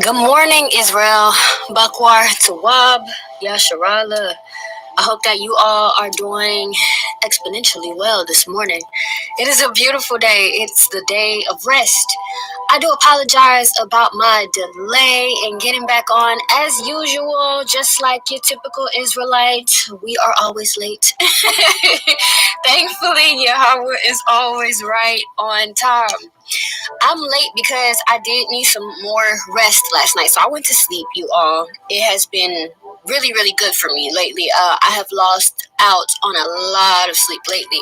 Good morning, Israel. Bakwar Tawab, Yasharala. I hope that you all are doing exponentially well this morning. It is a beautiful day. It's the day of rest. I do apologize about my delay in getting back on. As usual, just like your typical Israelite, we are always late. Thankfully, Yahweh is always right on time. I'm late because I did need some more rest last night. So I went to sleep, you all. It has been really, really good for me lately. I have lost out on a lot of sleep lately.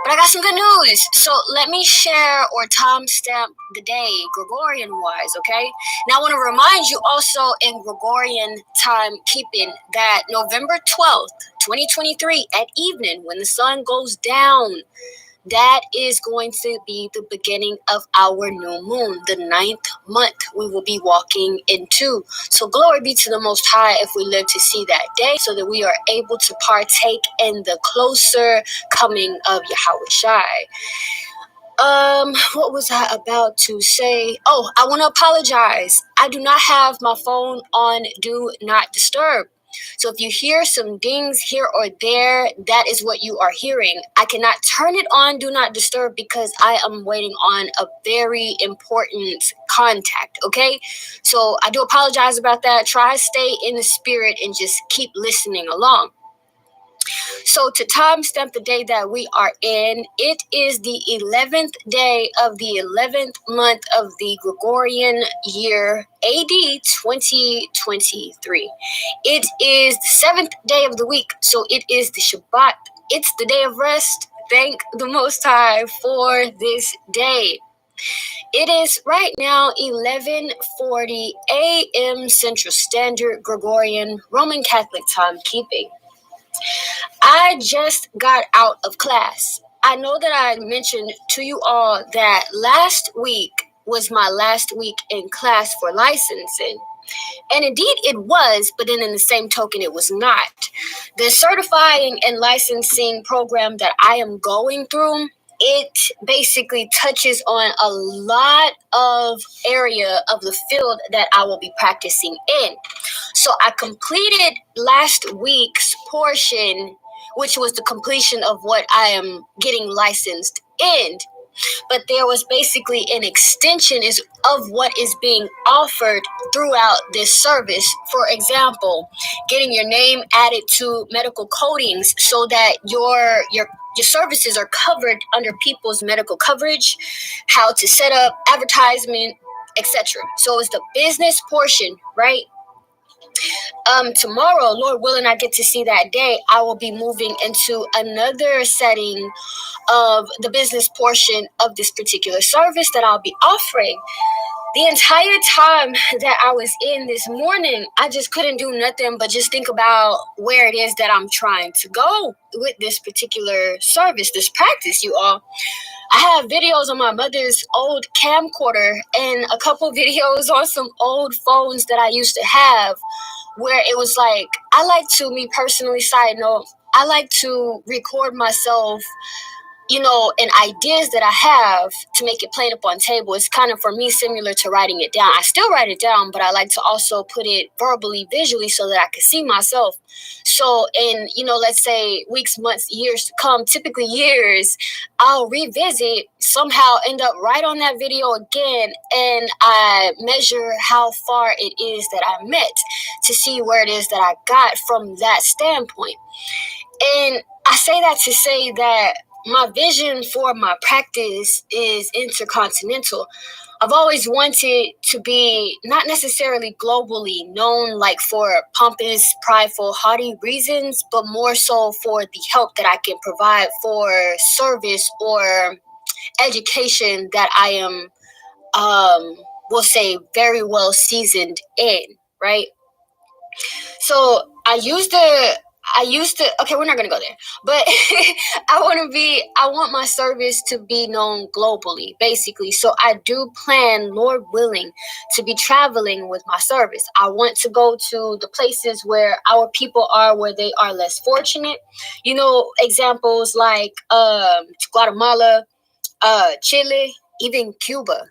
But I got some good news. So let me share or timestamp the day, Gregorian-wise, okay? Now I want to remind you also in Gregorian timekeeping that November 12th, 2023 at evening when the sun goes down, that is going to be the beginning of our new moon, the 9th month we will be walking into. So glory be to the Most High if we live to see that day so that we are able to partake in the closer coming of Ahyashah. What was I about to say? Oh, I want to apologize. I do not have my phone on Do Not Disturb. So if you hear some dings here or there, that is what you are hearing. I cannot turn it on Do Not Disturb because I am waiting on a very important contact, okay? So I do apologize about that. Try to stay in the spirit and just keep listening along. So to timestamp the day that we are in, it is the 11th day of the 11th month of the Gregorian year, AD 2023. It is the 7th day of the week, so it is the Shabbath. It's the day of rest. Thank the Most High for this day. It is right now 11:40 a.m. Central Standard Gregorian Roman Catholic timekeeping. I just got out of class. I know that I mentioned to you all that last week was my last week in class for licensing. And indeed it was, but then in the same token, it was not. The certifying and licensing program that I am going through, it basically touches on a lot of area of the field that I will be practicing in. So I completed last week's portion, which was the completion of what I am getting licensed in. But there was basically an extension of what is being offered throughout this service. For example, getting your name added to medical codings so that your services are covered under people's medical coverage, how to set up advertisement, etc. So it's the business portion, right? Tomorrow, Lord willing, I get to see that day, I will be moving into another setting of the business portion of this particular service that I'll be offering. The entire time that I was in this morning, I just couldn't do nothing but just think about where it is that I'm trying to go with this particular service, this practice, you all. I have videos on my mother's old camcorder and a couple videos on some old phones that I used to have where it was like, I like to, me personally, side note, I like to record myself, and ideas that I have to make it plain up on table. It's kind of, for me, similar to writing it down. I still write it down, but I like to also put it verbally, visually, so that I can see myself. So in, let's say weeks, months, years to come, typically years, I'll revisit, somehow end up right on that video again, and I measure how far it is that I met to see where it is that I got from that standpoint. And I say that to say that my vision for my practice is intercontinental. I've always wanted to be not necessarily globally known, like for pompous, prideful, haughty reasons, but more so for the help that I can provide for service or education that I am, we'll say, very well seasoned in, right? So I used to, okay, we're not going to go there, but I want my service to be known globally, basically. So I do plan, Lord willing, to be traveling with my service. I want to go to the places where our people are, where they are less fortunate. Examples like Guatemala, Chile, even Cuba,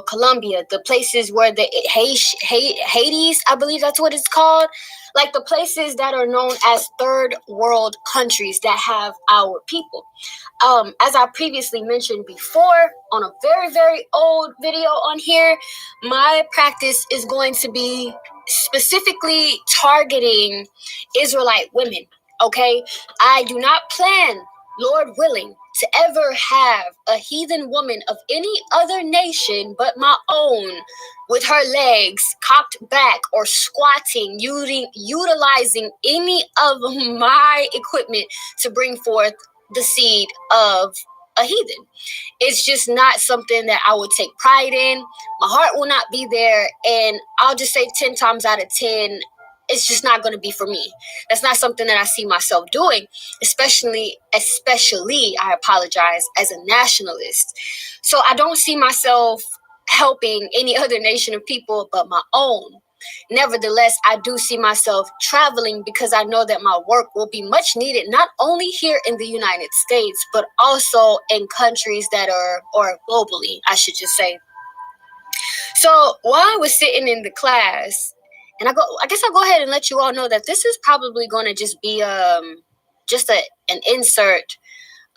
Colombia, the places where the Hades, I believe that's what it's called, like the places that are known as third world countries that have our people. As I previously mentioned before on a very, very old video on here, my practice is going to be specifically targeting Israelite women. Okay, I do not plan, Lord willing, to ever have a heathen woman of any other nation but my own with her legs cocked back or squatting, utilizing any of my equipment to bring forth the seed of a heathen. It's just not something that I would take pride in. My heart will not be there. And I'll just say 10 times out of 10, it's just not going to be for me. That's not something that I see myself doing, especially, I apologize, as a nationalist. So I don't see myself helping any other nation of people but my own. Nevertheless, I do see myself traveling because I know that my work will be much needed, not only here in the United States, but also in countries that are, or globally, I should just say. So while I was sitting in the class, and I guess I'll go ahead and let you all know that this is probably going to just be just an insert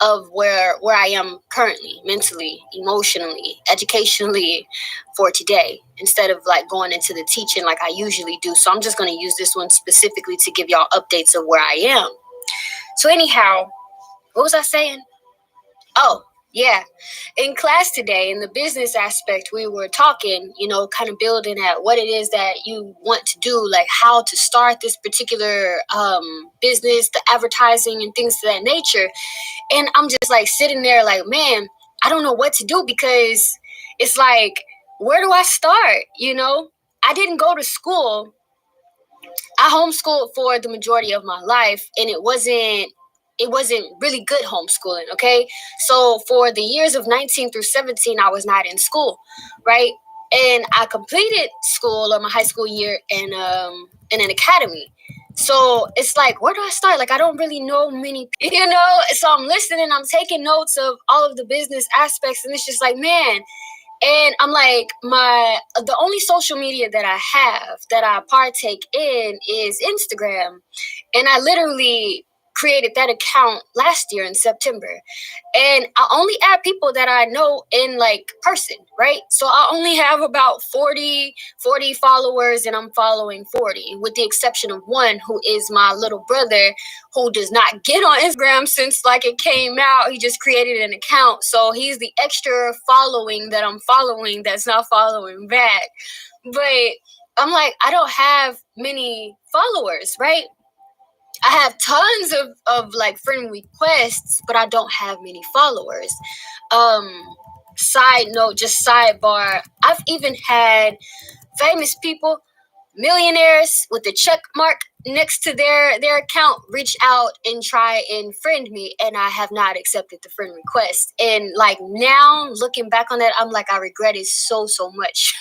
of where I am currently, mentally, emotionally, educationally, for today, instead of like going into the teaching like I usually do. So I'm just going to use this one specifically to give y'all updates of where I am. So anyhow, what was I saying? Oh, yeah. In class today, in the business aspect, we were talking, kind of building at what it is that you want to do, like how to start this particular business, the advertising and things of that nature. And I'm just like sitting there like, man, I don't know what to do because it's like, where do I start? I didn't go to school. I homeschooled for the majority of my life, and it wasn't really good homeschooling, okay? So for the years of 19 through 17, I was not in school, right? And I completed school or my high school year in an academy. So it's like, where do I start? Like, I don't really know many, So I'm listening, I'm taking notes of all of the business aspects, and it's just like, man. And I'm like, the only social media that I have that I partake in is Instagram. And I literally created that account last year in September. And I only add people that I know in like person, right? So I only have about 40 followers, and I'm following 40, with the exception of one who is my little brother, who does not get on Instagram since like it came out. He just created an account. So he's the extra following that I'm following that's not following back. But I'm like, I don't have many followers, right? I have tons of like friend requests, but I don't have many followers. Side note, just sidebar, I've even had famous people, millionaires with a check mark next to their account, reach out and try and friend me, and I have not accepted the friend request. And like now looking back on that, I'm like, I regret it so much.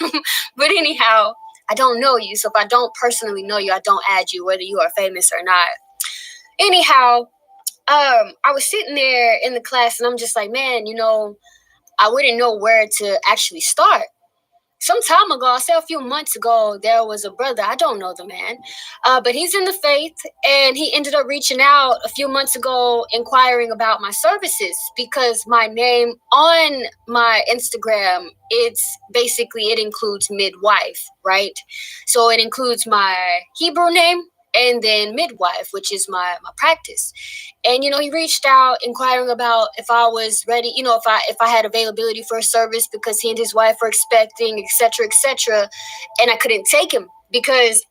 But anyhow, I don't know you, so if I don't personally know you, I don't add you, whether you are famous or not. Anyhow, I was sitting there in the class, and I'm just like, man, I wouldn't know where to actually start. Some time ago, I'll say a few months ago, there was a brother. I don't know the man, but he's in the faith, and he ended up reaching out a few months ago, inquiring about my services, because my name on my Instagram, it includes midwife, right? So it includes my Hebrew name and then midwife, which is my practice. And he reached out inquiring about if I was ready, if I had availability for a service, because he and his wife were expecting, etc., etc. And I couldn't take him because,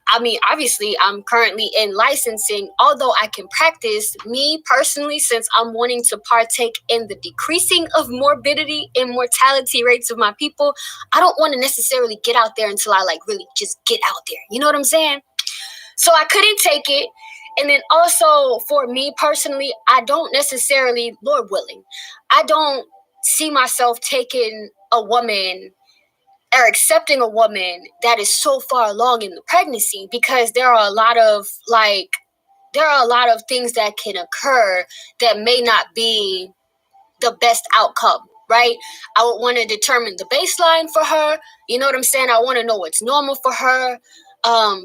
obviously I'm currently in licensing. Although I can practice, me personally, since I'm wanting to partake in the decreasing of morbidity and mortality rates of my people, I don't want to necessarily get out there until I like really just get out there. You know what I'm saying? So I couldn't take it. And then also for me personally, I don't necessarily, Lord willing, I don't see myself taking a woman or accepting a woman that is so far along in the pregnancy, because there are a lot of things that can occur that may not be the best outcome, right? I would want to determine the baseline for her. You know what I'm saying? I want to know what's normal for her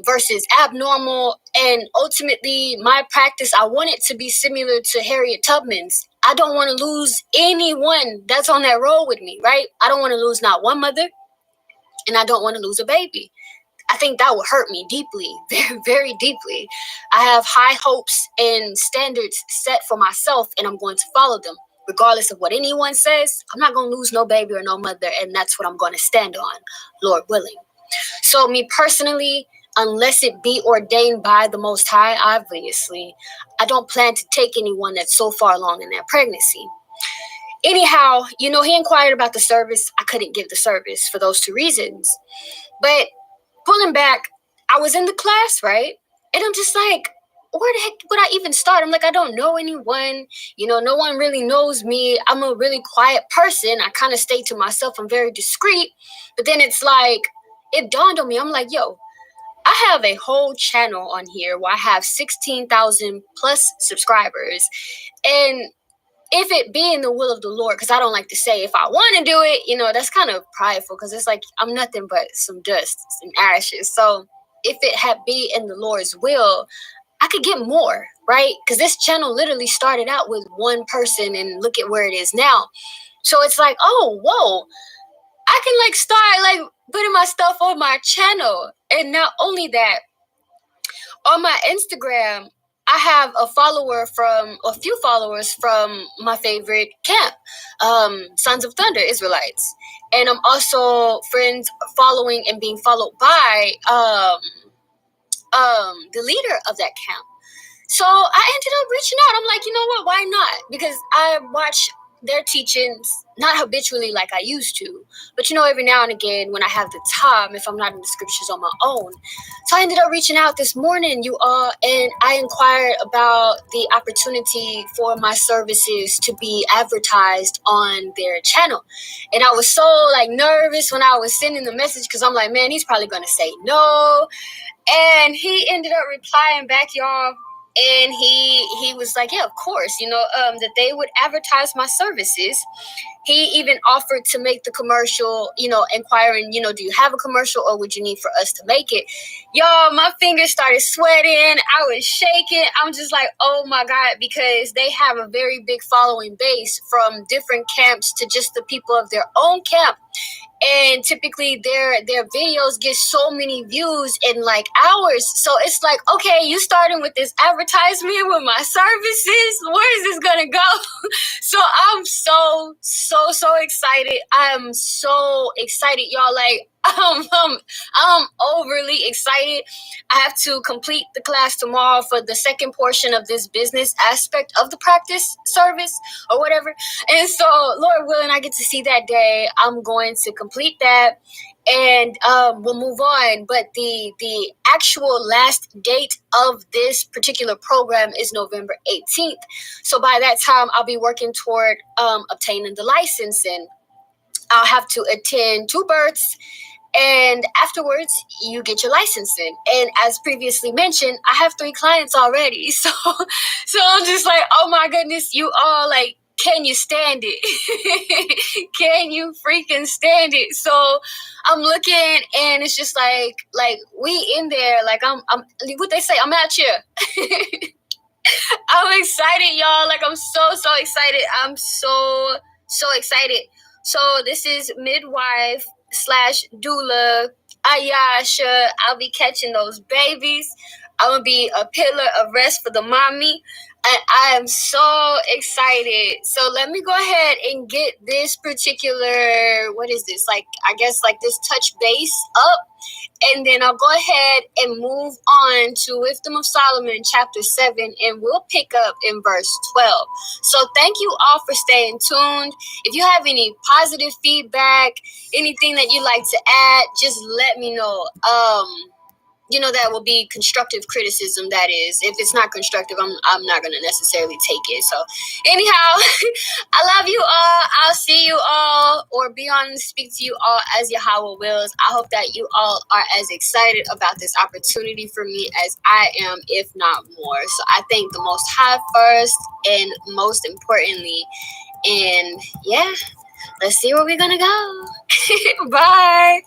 versus abnormal. And ultimately, my practice, I want it to be similar to Harriet Tubman's. I don't want to lose anyone that's on that road with me, right? I don't want to lose not one mother, and I don't want to lose a baby. I think that would hurt me deeply, very, very deeply. I have high hopes and standards set for myself, and I'm going to follow them. Regardless of what anyone says, I'm not going to lose no baby or no mother, and that's what I'm going to stand on, Lord willing. So, me personally, unless it be ordained by the Most High, obviously, I don't plan to take anyone that's so far along in their pregnancy. Anyhow, he inquired about the service. I couldn't give the service for those two reasons. But pulling back, I was in the class, right? And I'm just like, where the heck would I even start? I'm like, I don't know anyone. No one really knows me. I'm a really quiet person. I kind of stay to myself. I'm very discreet. But then it's like, it dawned on me. I'm like, yo, I have a whole channel on here where I have 16,000 plus subscribers. And if it be in the will of the Lord, because I don't like to say if I want to do it, that's kind of prideful, because it's like I'm nothing but some dust and ashes. So if it had be in the Lord's will, I could get more, right? Because this channel literally started out with one person, and look at where it is now. So it's like, oh, whoa, I can start putting my stuff on my channel. And not only that, on my Instagram, I have a few followers from my favorite camp, Sons of Thunder Israelites. And I'm also friends following and being followed by the leader of that camp. So I ended up reaching out. I'm like, you know what? Why not? Because I watch their teachings, not habitually like I used to, but every now and again when I have the time, if I'm not in the scriptures on my own. So I ended up reaching out this morning, you all, and I inquired about the opportunity for my services to be advertised on their channel. And I was so nervous when I was sending the message, because I'm like, man, he's probably going to say no. And he ended up replying back, y'all. And he was like, yeah, of course, that they would advertise my services. He even offered to make the commercial, inquiring, do you have a commercial, or would you need for us to make it? Y'all, my fingers started sweating. I was shaking. I'm just like, oh my God, because they have a very big following base, from different camps to just the people of their own camp. And typically their videos get so many views in hours. So it's like, okay, you starting with this advertisement with my services. Where is this gonna go? So I'm so excited. I'm so excited, y'all. I'm overly excited. I have to complete the class tomorrow for the second portion of this business aspect of the practice service or whatever. And so, Lord willing, I get to see that day. I'm going to complete that, and we'll move on. But the actual last date of this particular program is November 18th. So by that time, I'll be working toward obtaining the license, and I'll have to attend 2 births. And afterwards, you get your licensing. And as previously mentioned, I have 3 clients already. So I'm just like, oh my goodness, you all can you stand it? Can you freaking stand it? So I'm looking, and it's just like we in there, I'm what they say, I'm out here. I'm excited, y'all. I'm so excited. I'm so excited. So this is midwife / doula Ahyashah. I'll be catching those babies. I'm going to be a pillar of rest for the mommy. And I am so excited. So let me go ahead and get this particular, what is this? I guess this touch base up. And then I'll go ahead and move on to Wisdom of Solomon, chapter 7, and we'll pick up in verse 12. So thank you all for staying tuned. If you have any positive feedback, anything that you'd like to add, just let me know. That will be constructive criticism, that is. If it's not constructive, I'm not going to necessarily take it. So anyhow, I love you all. I'll see you all, or be on and speak to you all as Yahweh wills. I hope that you all are as excited about this opportunity for me as I am, if not more. So I thank the Most High first and most importantly. And yeah, let's see where we're gonna go. Bye.